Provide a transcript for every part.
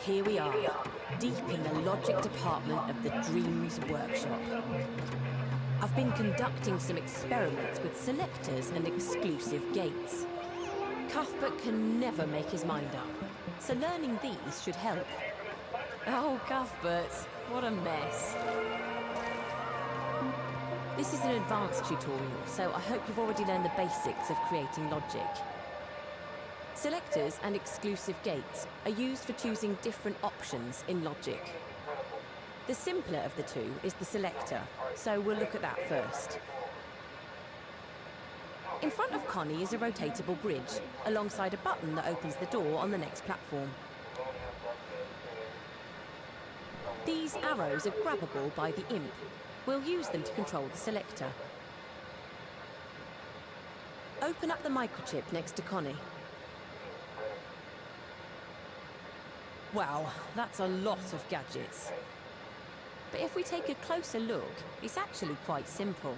Here we are, deep in the logic department of the Dreams Workshop. I've been conducting some experiments with selectors and exclusive gates. Cuthbert can never make his mind up, so learning these should help. Oh, Cuthbert, what a mess. This is an advanced tutorial, so I hope you've already learned the basics of creating logic. Selectors and exclusive gates are used for choosing different options in logic. The simpler of the two is the selector, so we'll look at that first. In front of Connie is a rotatable bridge, alongside a button that opens the door on the next platform. These arrows are grabbable by the imp. We'll use them to control the selector. Open up the microchip next to Connie. Wow, that's a lot of gadgets. But if we take a closer look, it's actually quite simple.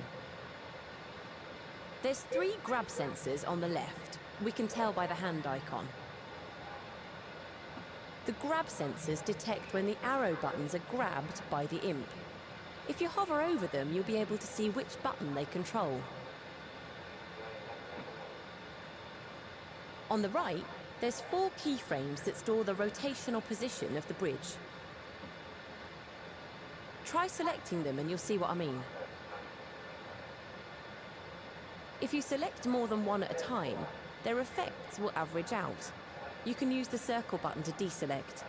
There's 3 grab sensors on the left. We can tell by the hand icon. The grab sensors detect when the arrow buttons are grabbed by the imp. If you hover over them, you'll be able to see which button they control. On the right, there's 4 keyframes that store the rotational position of the bridge. Try selecting them and you'll see what I mean. If you select more than one at a time, their effects will average out. You can use the circle button to deselect.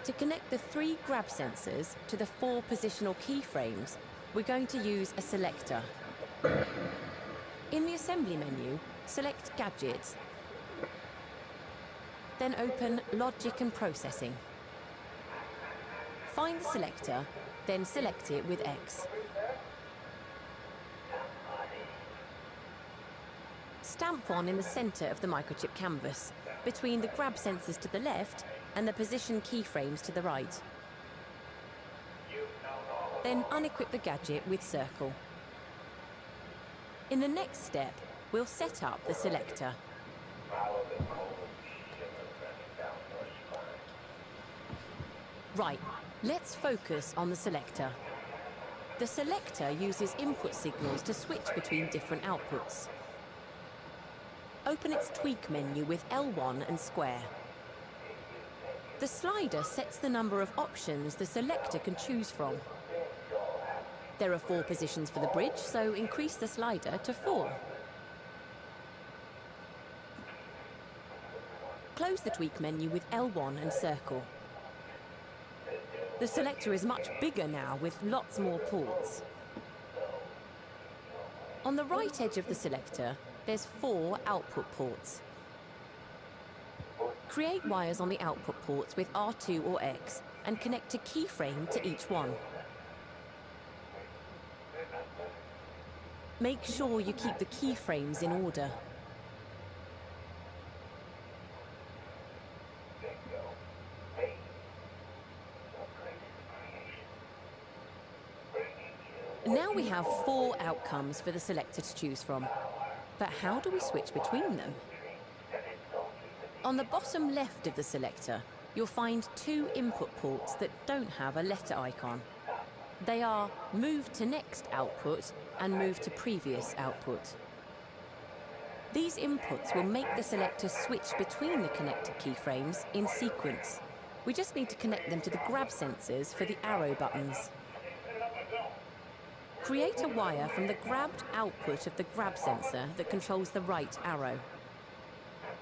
To connect the 3 grab sensors to the 4 positional keyframes, we're going to use a selector. In the assembly menu, select Gadgets, then open Logic and Processing. Find the selector, then select it with X. Stamp one in the center of the microchip canvas, between the grab sensors to the left and the position keyframes to the right. Then unequip the gadget with Circle. In the next step, we'll set up the selector. Right, let's focus on the selector. The selector uses input signals to switch between different outputs. Open its tweak menu with L1 and square. The slider sets the number of options the selector can choose from. There are 4 positions for the bridge, so increase the slider to 4. Close the tweak menu with L1 and circle. The selector is much bigger now, with lots more ports. On the right edge of the selector, there's 4 output ports. Create wires on the output ports with R2 or X and connect a keyframe to each one. Make sure you keep the keyframes in order. Now we have 4 outcomes for the selector to choose from. But how do we switch between them? On the bottom left of the selector, you'll find 2 input ports that don't have a letter icon. They are Move to Next output and Move to Previous output. These inputs will make the selector switch between the connected keyframes in sequence. We just need to connect them to the grab sensors for the arrow buttons. Create a wire from the grabbed output of the grab sensor that controls the right arrow.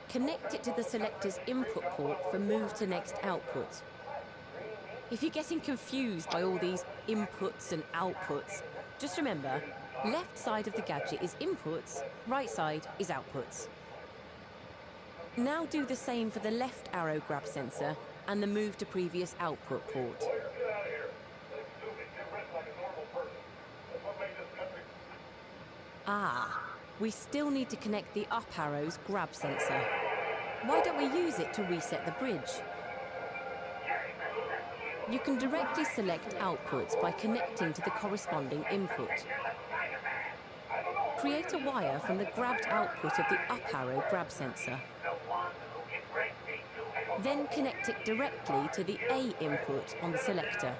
Connect it to the selector's input port for Move to Next output. If you're getting confused by all these inputs and outputs, just remember, left side of the gadget is inputs, right side is outputs. Now do the same for the left arrow grab sensor and the Move to Previous output port. We still need to connect the up arrow's grab sensor. Why don't we use it to reset the bridge? You can directly select outputs by connecting to the corresponding input. Create a wire from the grabbed output of the up arrow grab sensor. Then connect it directly to the A input on the selector.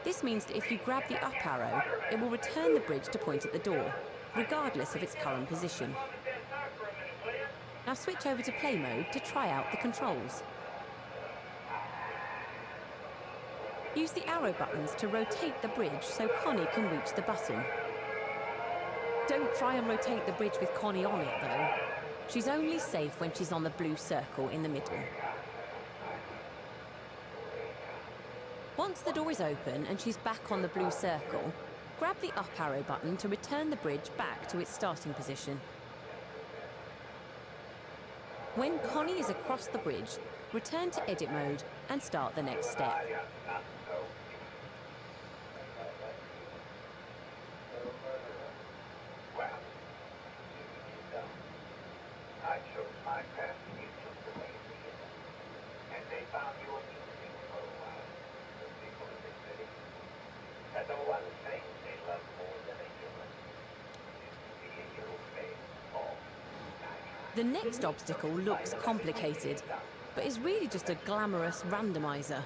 This means that if you grab the up arrow, it will return the bridge to point at the door, regardless of its current position. Now switch over to play mode to try out the controls. Use the arrow buttons to rotate the bridge so Connie can reach the button. Don't try and rotate the bridge with Connie on it though. She's only safe when she's on the blue circle in the middle. Once the door is open and she's back on the blue circle, grab the up arrow button to return the bridge back to its starting position. When Connie is across the bridge, return to edit mode and start the next step. The next obstacle looks complicated, but is really just a glamorous randomizer.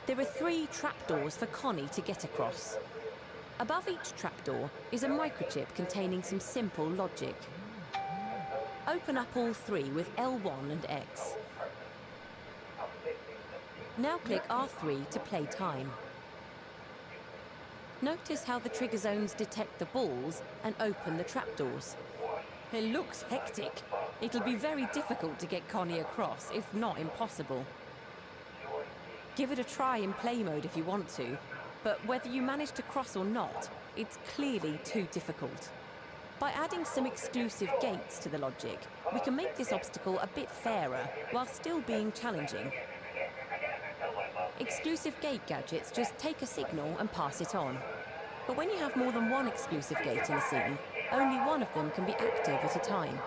There are 3 trapdoors for Connie to get across. Above each trapdoor is a microchip containing some simple logic. Open up all 3 with L1 and X. Now click R3 to play time. Notice how the trigger zones detect the balls and open the trapdoors. It looks hectic. It'll be very difficult to get Connie across, if not impossible. Give it a try in play mode if you want to, but whether you manage to cross or not, it's clearly too difficult. By adding some exclusive gates to the logic, we can make this obstacle a bit fairer while still being challenging. Exclusive gate gadgets just take a signal and pass it on. But when you have more than one exclusive gate in a scene, only one of them can be active at a time.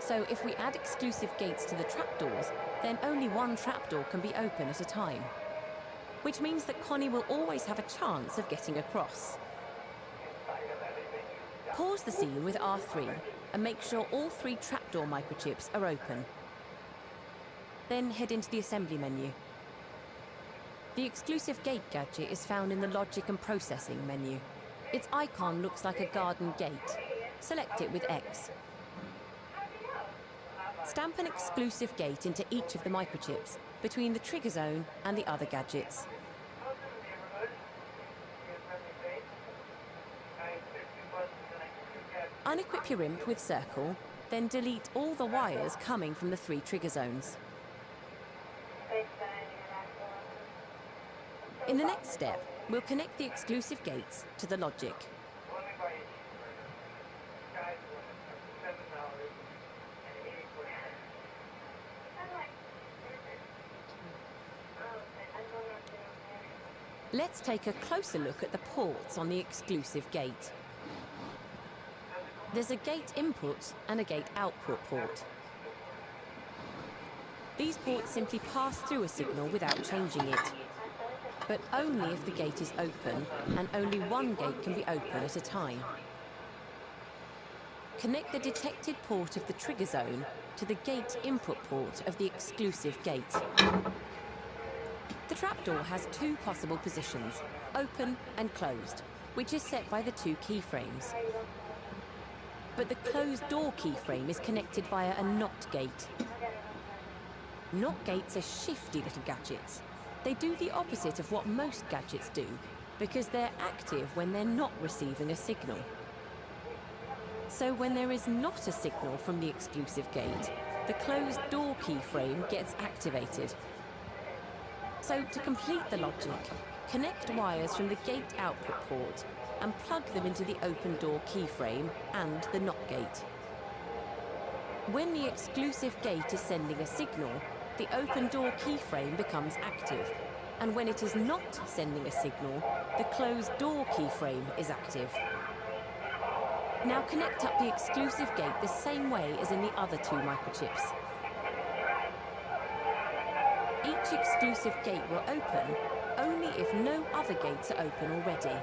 So if we add exclusive gates to the trapdoors, then only one trapdoor can be open at a time. Which means that Connie will always have a chance of getting across. Pause the scene with R3 and make sure all 3 trapdoor microchips are open. Then head into the assembly menu. The exclusive gate gadget is found in the Logic and Processing menu. Its icon looks like a garden gate. Select it with X. Stamp an exclusive gate into each of the microchips, between the trigger zone and the other gadgets. Unequip your imp with Circle, then delete all the wires coming from the 3 trigger zones. In the next step, we'll connect the exclusive gates to the logic. Let's take a closer look at the ports on the exclusive gate. There's a gate input and a gate output port. These ports simply pass through a signal without changing it, but only if the gate is open, and only one gate can be open at a time. Connect the detected port of the trigger zone to the gate input port of the exclusive gate. The trapdoor has 2 possible positions, open and closed, which is set by the 2 keyframes. But the closed door keyframe is connected via a NOT gate. NOT gates are shifty little gadgets. They do the opposite of what most gadgets do, because they're active when they're not receiving a signal. So when there is not a signal from the exclusive gate, the closed door keyframe gets activated. So to complete the logic, connect wires from the gate output port and plug them into the open door keyframe and the NOT gate. When the exclusive gate is sending a signal, the open door keyframe becomes active, and when it is not sending a signal, the closed door keyframe is active. Now connect up the exclusive gate the same way as in the other 2 microchips. Each exclusive gate will open only if no other gates are open already.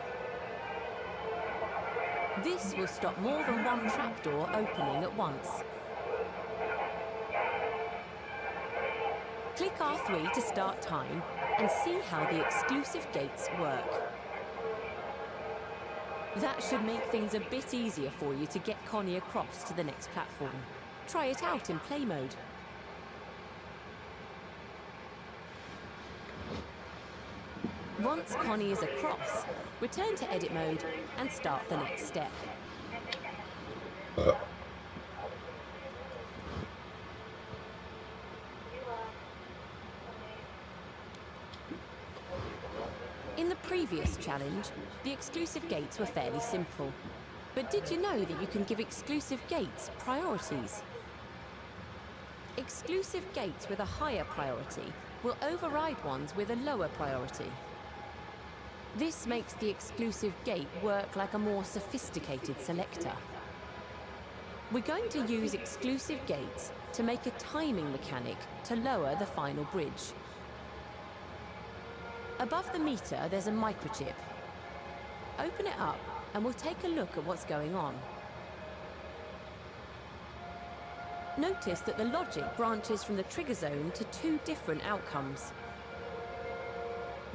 This will stop more than one trapdoor opening at once. Click R3 to start time and see how the exclusive gates work. That should make things a bit easier for you to get Connie across to the next platform. Try it out in play mode. Once Connie is across, return to edit mode and start the next step. In the previous challenge, the exclusive gates were fairly simple. But did you know that you can give exclusive gates priorities? Exclusive gates with a higher priority will override ones with a lower priority. This makes the exclusive gate work like a more sophisticated selector. We're going to use exclusive gates to make a timing mechanic to lower the final bridge. Above the meter, there's a microchip. Open it up and we'll take a look at what's going on. Notice that the logic branches from the trigger zone to two different outcomes.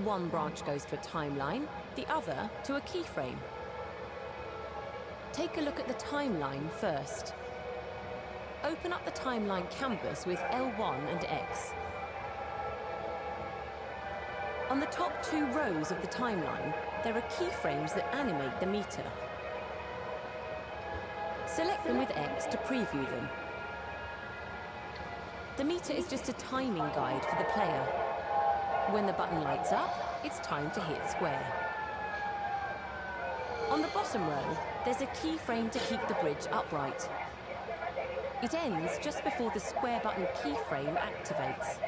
One branch goes to a timeline, the other to a keyframe. Take a look at the timeline first. Open up the timeline canvas with L1 and X. On the top two rows of the timeline, there are keyframes that animate the meter. Select them with X to preview them. The meter is just a timing guide for the player. When the button lights up, it's time to hit square. On the bottom row, there's a keyframe to keep the bridge upright. It ends just before the square button keyframe activates.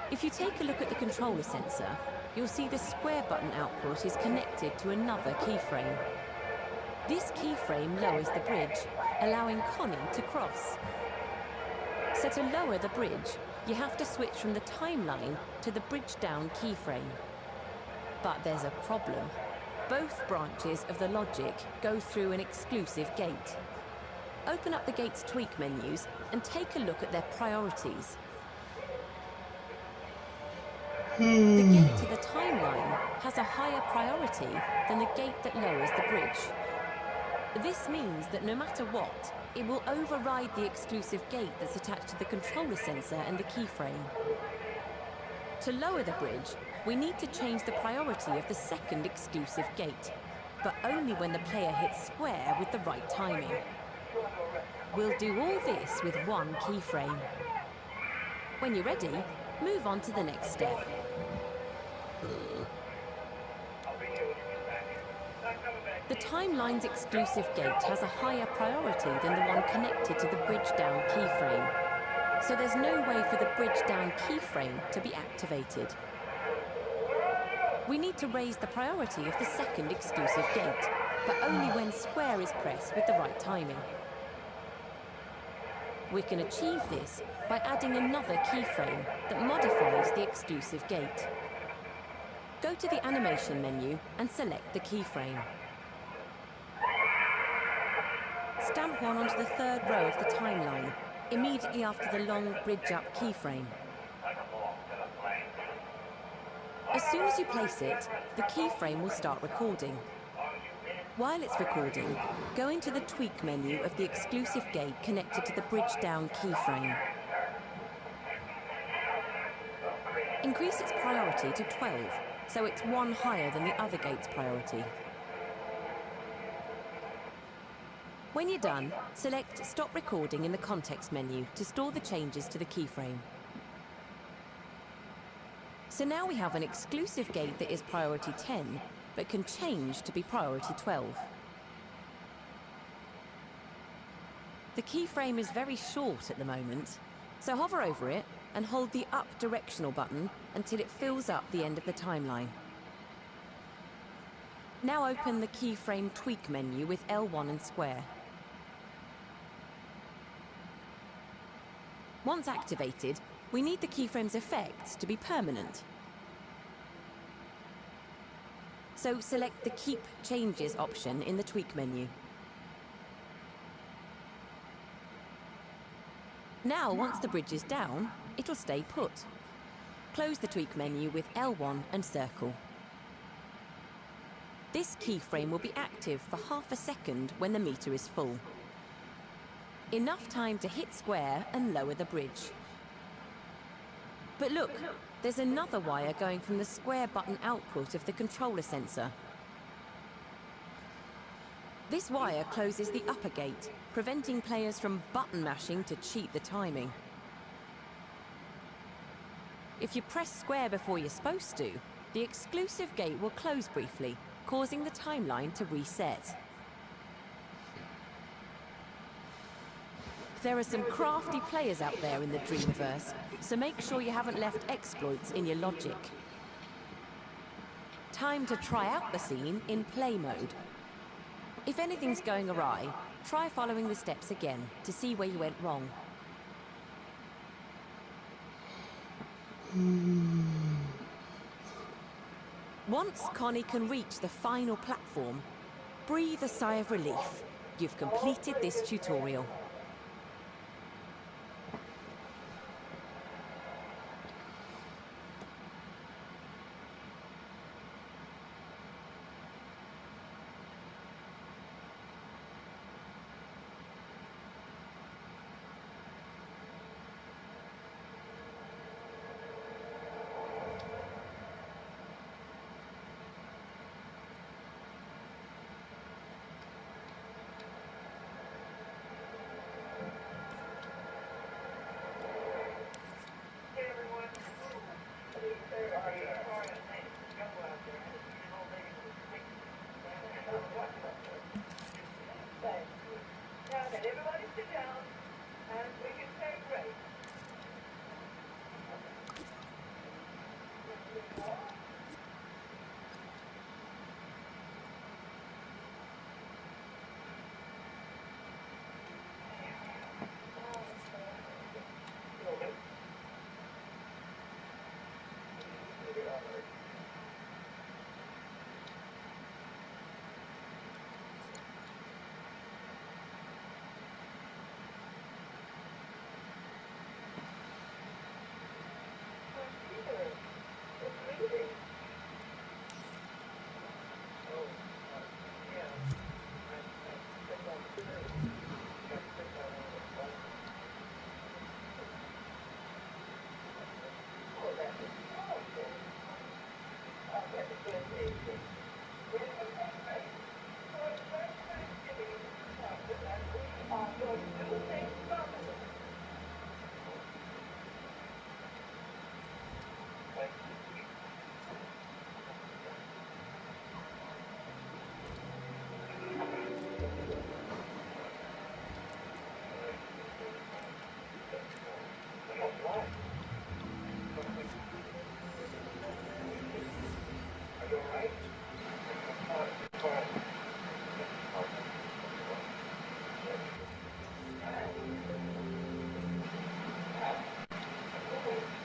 If you take a look at the controller sensor, you'll see the square button output is connected to another keyframe. This keyframe lowers the bridge, allowing Connie to cross. So to lower the bridge, you have to switch from the timeline to the bridge down keyframe. But there's a problem. Both branches of the logic go through an exclusive gate. Open up the gate's tweak menus and take a look at their priorities. The gate to the timeline has a higher priority than the gate that lowers the bridge. This means that no matter what, it will override the exclusive gate that's attached to the controller sensor and the keyframe. To lower the bridge, we need to change the priority of the second exclusive gate, but only when the player hits square with the right timing. We'll do all this with one keyframe. When you're ready, move on to the next step. The timeline's exclusive gate has a higher priority than the one connected to the bridge down keyframe. So there's no way for the bridge down keyframe to be activated. We need to raise the priority of the second exclusive gate, but only when square is pressed with the right timing. We can achieve this by adding another keyframe that modifies the exclusive gate. Go to the animation menu and select the keyframe. Stamp one onto the third row of the timeline, immediately after the long bridge up keyframe. As soon as you place it, the keyframe will start recording. While it's recording, go into the tweak menu of the exclusive gate connected to the bridge down keyframe. Increase its priority to 12, so it's one higher than the other gate's priority. When you're done, select Stop Recording in the context menu to store the changes to the keyframe. So now we have an exclusive gate that is priority 10, but can change to be priority 12. The keyframe is very short at the moment, so hover over it and hold the up directional button until it fills up the end of the timeline. Now open the keyframe tweak menu with L1 and square. Once activated, we need the keyframe's effects to be permanent. So select the Keep Changes option in the tweak menu. Now, once the bridge is down, it'll stay put. Close the tweak menu with L1 and circle. This keyframe will be active for half a second when the meter is full. Enough time to hit square and lower the bridge. But look, there's another wire going from the square button output of the controller sensor. This wire closes the upper gate, preventing players from button mashing to cheat the timing. If you press square before you're supposed to, the exclusive gate will close briefly, causing the timeline to reset. There are some crafty players out there in the Dreamiverse, so make sure you haven't left exploits in your logic. Time to try out the scene in play mode. If anything's going awry, try following the steps again to see where you went wrong. Once Connie can reach the final platform, breathe a sigh of relief. You've completed this tutorial.